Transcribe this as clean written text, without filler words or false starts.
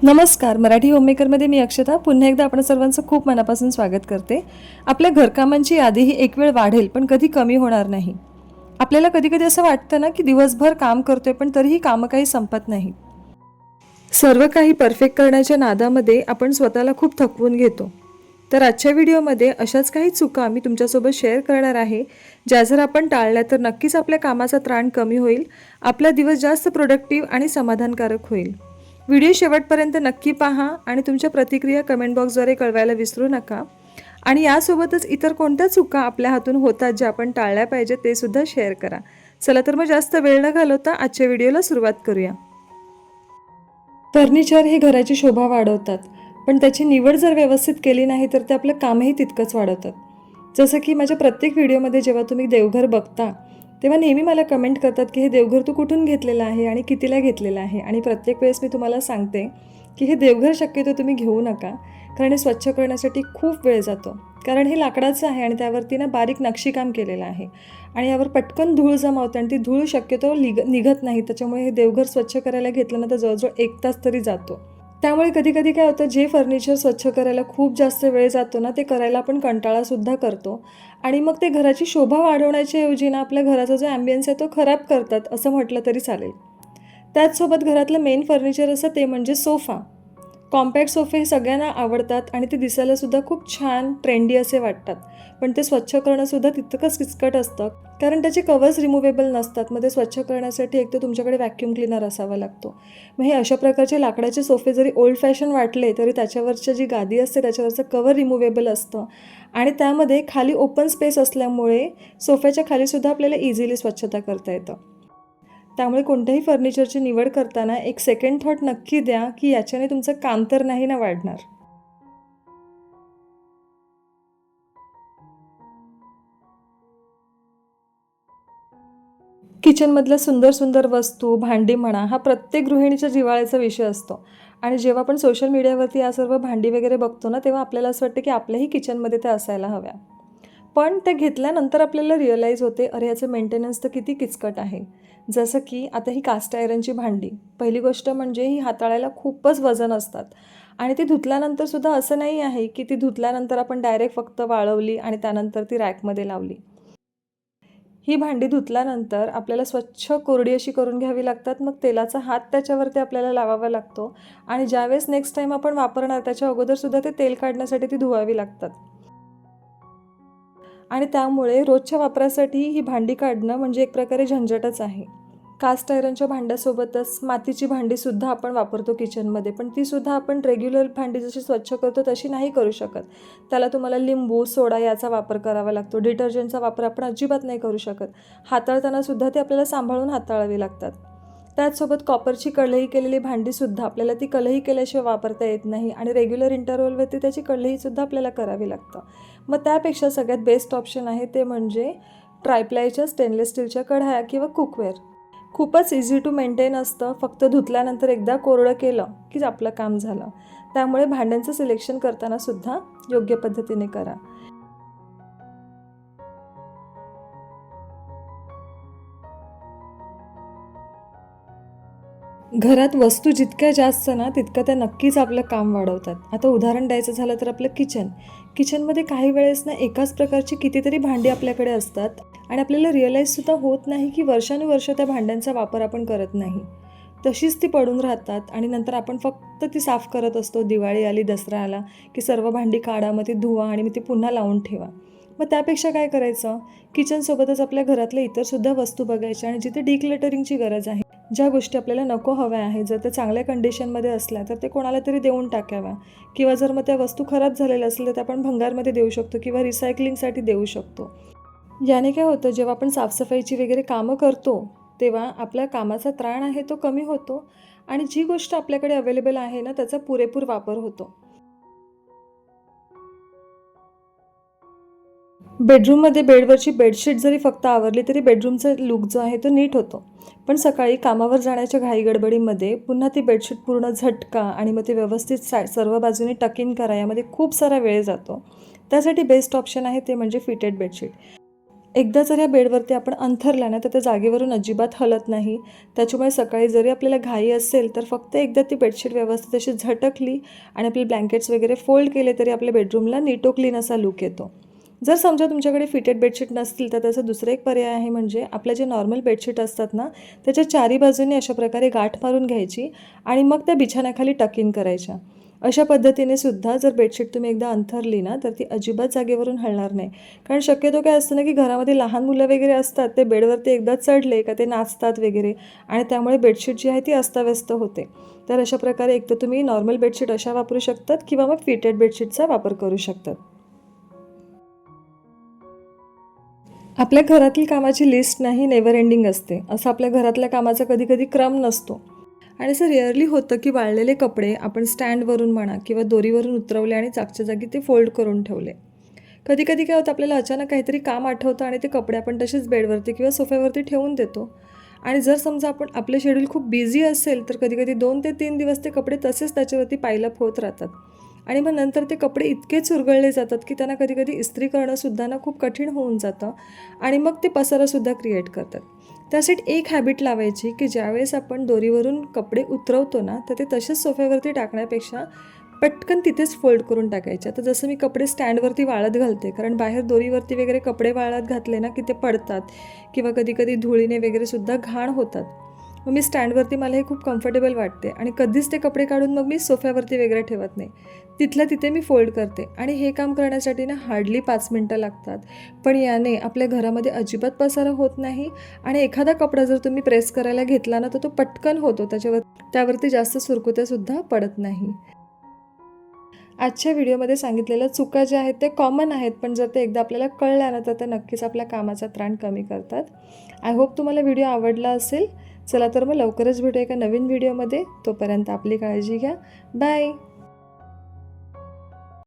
नमस्कार. मराठी होममेकरमध्ये मी अक्षता पुन्हा एकदा आपण सर्वांचं खूप मनापासून स्वागत करते. आपल्या घरकामांची यादी ही एक वेळ वाढेल पण कधी कमी होणार नाही. आपल्याला कधी-कधी असं वाटतं ना की दिवसभर काम करतोय पण तरीही कामं काही संपत नाही. सर्व काही परफेक्ट करण्याच्या नादामध्ये आपण स्वतःला खूप थकवून घेतो. तर आजच्या व्हिडिओमध्ये अशाच काही चुका मी तुमच्यासोबत शेअर करणार आहे, ज्या जर आपण टाळल्या तर नक्कीच आपल्या कामाचा त्राण कमी होईल, आपला दिवस जास्त प्रोडक्टिव्ह आणि समाधानकारक होईल. व्हिडिओ शेवटपर्यंत नक्की पहा आणि तुमच्या प्रतिक्रिया कमेंट बॉक्सद्वारे कळवायला विसरू नका. आणि यासोबतच इतर कोणत्या चुका आपल्या हातून होतात ज्या आपण टाळल्या पाहिजे ते सुद्धा शेअर करा. चला तर मग जास्त वेळ न घालवता आजच्या व्हिडिओला सुरुवात करूया. फर्निचर हे घराची शोभा वाढवतात, पण त्याची निवड जर व्यवस्थित केली नाही तर ते आपलं कामही तितकंच वाढवतात. जसं की माझ्या प्रत्येक व्हिडिओमध्ये जेव्हा तुम्ही देवघर बघता तेव्हा नेहमी मला कमेंट करतात की हे देवघर तू कुठून घेतलेलं आहे आणि कितीला घेतलेलं आहे. आणि प्रत्येक वेळेस मी तुम्हाला सांगते की हे देवघर शक्यतो तुम्ही घेऊ नका, कारण हे स्वच्छ करण्यासाठी खूप वेळ जातो. कारण हे लाकडाचं आहे आणि त्यावरती ना बारीक नक्षीकाम केलेलं आहे आणि यावर पटकन धूळ जमा होते आणि ती धूळ शक्यतो निघत नाही. त्याच्यामुळे हे देवघर स्वच्छ करायला घेतलं ना तर जवळजवळ 1 तास तरी जातो. त्यामुळे कधी-कधी काय होतं, जे फर्निचर स्वच्छ करायला खूप जास्त वेळ जातो ना, ते करायला आपण कंटाळासुद्धा करतो आणि मग ते घराची शोभा वाढवण्याच्या ऐवजी ना आपल्या घराचा जो ॲम्बियन्स आहे तो खराब करतात असं म्हटलं तरी चालेल. त्याचसोबत घरातलं मेन फर्निचर असं ते म्हणजे सोफा. कॉम्पॅक्ट सोफे हे सगळ्यांना आवडतात आणि ते दिसायलासुद्धा खूप छान ट्रेंडी असे वाटतात. पण ते स्वच्छ करणंसुद्धा तितकंच किचकट असतं, कारण त्याचे कवर्स रिमूव्हेबल नसतात. मग ते स्वच्छ करण्यासाठी एक तर तुमच्याकडे व्हॅक्यूम क्लीनर असावा लागतो. मग हे अशा प्रकारचे लाकडाचे सोफे जरी ओल्ड फॅशन वाटले तरी त्याच्यावरची जी गादी असते त्याच्यावरचं कवर रिमूव्हेबल असतं आणि त्यामध्ये खाली ओपन स्पेस असल्यामुळे सोफ्याच्या खालीसुद्धा आपल्याला इझिली स्वच्छता करता येतं. त्यामुळे कोणत्याही फर्निचरची निवड करताना एक सेकंड थॉट नक्की द्या की याच्याने तुमचं काम तर नाही ना वाढणार. किचनमधल्या सुंदर सुंदर वस्तू, भांडी म्हणा, हा प्रत्येक गृहिणीच्या जिव्हाळ्याचा विषय असतो. आणि जेव्हा आपण सोशल मीडियावरती या सर्व भांडी वगैरे बघतो ना, तेव्हा आपल्याला असं वाटतं की आपल्याही किचनमध्ये त्या असायला हव्या. पण ते घेतल्यानंतर आपल्याला रिअलाईज होते, अरे याचं मेंटेनन्स तर किती किचकट आहे. जसं की आता ही कास्ट आयरनची भांडी, पहिली गोष्ट म्हणजे ही हाताळायला खूपच वजन असतात आणि ती धुतल्यानंतरसुद्धा असं नाही आहे की ती धुतल्यानंतर आपण डायरेक्ट फक्त वाळवली आणि त्यानंतर ती रॅकमध्ये लावली. ही भांडी धुतल्यानंतर आपल्याला स्वच्छ कोरडी अशी करून घ्यावी लागतात. मग तेलाचा हात त्याच्यावरती आपल्याला लावावा लागतो आणि ज्यावेळेस नेक्स्ट टाईम आपण वापरणार त्याच्या अगोदरसुद्धा ते तेल काढण्यासाठी ती धुवावी लागतात. आणि त्यामुळे रोजच्या वापरासाठी ही भांडी काढणं म्हणजे एक प्रकारे झंझटच आहे. कास्ट आयरनच्या भांड्यासोबतच मातीची भांडीसुद्धा आपण वापरतो किचनमध्ये, पण तीसुद्धा आपण रेग्युलर भांडी जशी स्वच्छ करतो तशी नाही करू शकत. त्याला तुम्हाला लिंबू, सोडा याचा वापर करावा लागतो. डिटर्जंटचा वापर आपण अजिबात नाही करू शकत. हाताळतानासुद्धा ते आपल्याला सांभाळून हाताळावी लागतात. त्याचसोबत कॉपरची कढई केलेली भांडीसुद्धा आपल्याला ती कढई केल्याशिवाय वापरता येत नाही आणि रेग्युलर इंटरव्हलवरती त्याची कढईसुद्धा आपल्याला करावी लागतं. मग त्यापेक्षा सगळ्यात बेस्ट ऑप्शन आहे ते म्हणजे ट्रायप्लायच्या स्टेनलेस स्टीलच्या कढया किंवा कुकवेअर. खूपच इझी टू मेंटेन असतं. फक्त धुतल्यानंतर एकदा कोरडं केलं की आपलं काम झालं. त्यामुळे भांड्यांचं सिलेक्शन करतानासुद्धा योग्य पद्धतीने करा. घरात वस्तू जितक्या जास्त ना तितकं त्या नक्कीच आपलं काम वाढवतात. आता उदाहरण द्यायचं झालं तर आपलं किचनमध्ये काही वेळेस ना एकाच प्रकारची कितीतरी भांडी आपल्याकडे असतात आणि आपल्याला रिअलाईजसुद्धा होत नाही की वर्षानुवर्ष त्या भांड्यांचा वापर आपण करत नाही. तशीच ती पडून राहतात आणि नंतर आपण फक्त ती साफ करत असतो. दिवाळी आली, दसरा आला की सर्व भांडी काढा, मग ती धुवा आणि मग ती पुन्हा लावून ठेवा. मग त्यापेक्षा काय करायचं, किचनसोबतच आपल्या घरातल्या इतरसुद्धा वस्तू बघायच्या आणि जिथे डिक्लटरिंगची गरज आहे, ज्या गोष्टी आपल्याला नको हव्या आहेत, जर त्या चांगल्या कंडिशनमध्ये असल्या तर ते कोणाला तरी देऊन टाकाव्या किंवा जर मग त्या वस्तू खराब झालेल्या असल्या तर त्या आपण भंगारमध्ये देऊ शकतो किंवा रिसायकलिंगसाठी देऊ शकतो. याने काय होतं, जेव्हा आपण साफसफाईची वगैरे कामं करतो तेव्हा आपल्या कामाचा त्राण आहे तो कमी होतो आणि जी गोष्ट आपल्याकडे अवेलेबल आहे ना त्याचा पुरेपूर वापर होतो. बेडरूममध्ये बेडवरची बेडशीट जरी फक्त आवरली तरी बेडरूमचा लुक जो आहे तो नीट होतो. पण सकाळी कामावर जाण्याच्या घाईगडबडीमध्ये पुन्हा ती बेडशीट पूर्ण झटका आणि मग ते व्यवस्थित सर्व बाजूने टक इन करा, यामध्ये खूप सारा वेळ जातो. त्यासाठी बेस्ट ऑप्शन आहे ते म्हणजे फिटेड बेडशीट. एकदा जर ह्या बेडवरती आपण अंथरला ना तर त्या जागेवरून अजिबात हलत नाही. त्याच्यामुळे सकाळी जरी आपल्याला घाई असेल तर फक्त एकदा ती बेडशीट व्यवस्थित अशी झटकली आणि आपले ब्लँकेट्स वगैरे फोल्ड केले तरी आपल्या बेडरूमला नीटो क्लीन असा लुक येतो. जर समजा तुमच्याकडे फिटेड बेडशीट नसतील तर त्याचा दुसरा एक पर्याय आहे, म्हणजे आपल्या जे नॉर्मल बेडशीट असतात ना त्याच्या चारी बाजूने अशा प्रकारे गाठ मारून घ्यायची आणि मग त्या बिछाण्याखाली टक इन करायच्या. अशा पद्धतीने सुद्धा जर बेडशीट तुम्ही एकदा अंथरली ना तर ती अजिबात जागेवरून हलणार नाही. कारण शक्यतो काय असतं ना की घरामध्ये लहान मुलं वगैरे असतात, ते बेडवरती एकदा चढले का ते नाचतात वगैरे आणि त्यामुळे बेडशीट जी आहे ती अस्ताव्यस्त होते. तर अशा प्रकारे एक तर तुम्ही नॉर्मल बेडशीट अशा वापरू शकतात किंवा मग फिटेड बेडशीटचा वापर करू शकतात. आपल्या घरातील कामाची लिस्ट नाही नेव्हर एंडिंग असते. असं आपल्या घरातल्या कामाचा कधी कधी क्रम नसतो आणि असं रेअरली होतं की वाळलेले कपडे आपण स्टँडवरून म्हणा किंवा दोरीवरून उतरवले आणि जागच्या जागी ते फोल्ड करून ठेवले. कधी कधी काय होतं, आपल्याला अचानक काहीतरी काम आठवतं आणि ते कपडे आपण तसेच बेडवरती किंवा सोफ्यावरती ठेवून देतो. आणि जर समजा आपण आपलं शेड्यूल खूप बिझी असेल तर कधी कधी 2 ते 3 दिवस ते कपडे तसेच त्याच्यावरती पाईलअप होत राहतात आणि मग नंतर ते कपडे इतके चुरगळले जातात की त्यांना कधी कधी इस्त्री करणंसुद्धा ना खूप कठीण होऊन जातं आणि मग ते पसारासुद्धा क्रिएट करतात. त्यासाठी एक हॅबिट लावायची की ज्यावेळेस आपण दोरीवरून कपडे उतरवतो ना तर ते तसेच सोफ्यावरती टाकण्यापेक्षा पटकन तिथेच फोल्ड करून टाकायचे. आता जसं मी कपडे स्टँडवरती वाळत घालते, कारण बाहेर दोरीवरती वगैरे कपडे वाळत घातले ना की ते पडतात किंवा कधी कधी धुळीने वगैरे सुद्धा घाण होतात. मग मी स्टँडवरती मला हे खूप कम्फर्टेबल वाटते आणि कधीच ते कपडे काढून मग मी सोफ्यावरती वगैरे ठेवत नाही. तिथल्या तिथे मी फोल्ड करते आणि हे काम करण्यासाठी ना हार्डली 5 मिनटं लागतात. पण याने आपल्या घरामध्ये अजिबात पसारा होत नाही आणि एखादा कपडा जर तुम्ही प्रेस करायला घेतला ना तर तो पटकन होतो, त्यावरती जास्त सुरकुत्यासुद्धा पडत नाही. आजच्या व्हिडिओमध्ये सांगितलेल्या चुका ज्या आहेत ते कॉमन आहेत, पण जर ते एकदा आपल्याला कळल्या ना तर ते नक्कीच आपल्या कामाचा त्राण कमी करतात. आय होप तुम्हाला व्हिडिओ आवडला असेल. चला तर मग लवकरच भेटू एका नवीन व्हिडिओमध्ये. तोपर्यंत आपली काळजी घ्या. बाय.